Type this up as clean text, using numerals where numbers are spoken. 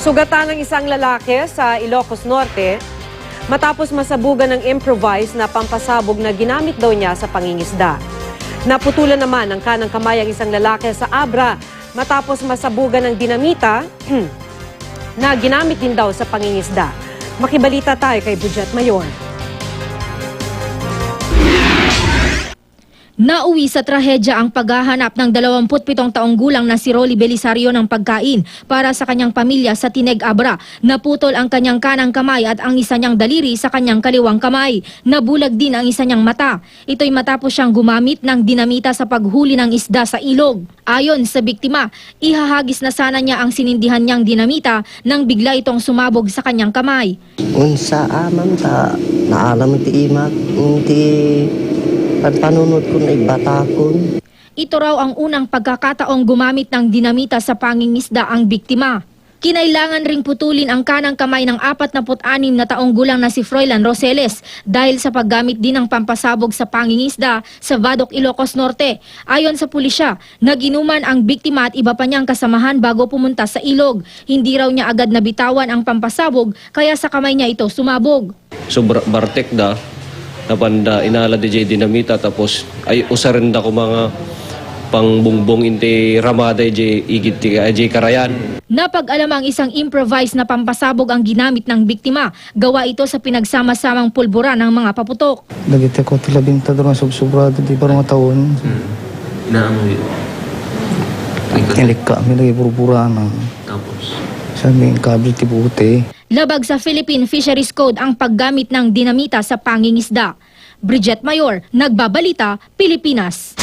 Sugatan ng isang lalaki sa Ilocos Norte matapos masabugan ng improvised na pampasabog na ginamit daw niya sa pangingisda. Naputulan naman ang kanang kamay ang isang lalaki sa Abra matapos masabugan ng dinamita na ginamit din daw sa pangingisda. Makibalita tayo kay Budget Mayor. Nauwi sa trahedya ang paghahanap ng 27 taong gulang na si Rolly Belisario ng pagkain para sa kanyang pamilya sa Tineg, Abra. Naputol ang kanyang kanang kamay at ang isa niyang daliri sa kanyang kaliwang kamay. Nabulag din ang isa niyang mata. Ito'y matapos siyang gumamit ng dinamita sa paghuli ng isda sa ilog. Ayon sa biktima, ihahagis na sana niya ang sinindihan niyang dinamita nang bigla itong sumabog sa kanyang kamay. Unsa aman ta naalam ti imak ti panunod ko na ibatakon. Ito raw ang unang pagkakataong gumamit ng dinamita sa pangingisda ang biktima. Kinailangan ring putulin ang kanang kamay ng 46 na taong gulang na si Froilan Roseles dahil sa paggamit din ng pampasabog sa pangingisda sa Vadok, Ilocos Norte. Ayon sa pulisya, naginuman ang biktima at iba pa niyang kasamahan bago pumunta sa ilog. Hindi raw niya agad nabitawan ang pampasabog kaya sa kamay niya ito sumabog. So bartek da napanda inala DJ dinamita tapos ay usarin da ko mga pangbungbong inti ramada igit ti karayan. Napag-alam ang isang improvised na pampasabog ang ginamit ng biktima. Gawa ito sa pinagsama-samang pulbura ng mga paputok. Lagit ako tilabinta doon subsobrado di pa mga taon. Inaamoy. Ilik kami lagi purpura ng Tapos sabi ng kabel ti buti. Labag sa Philippine Fisheries Code ang paggamit ng dinamita sa pangingisda. Bridget Mayor, Nagbabalita, Pilipinas.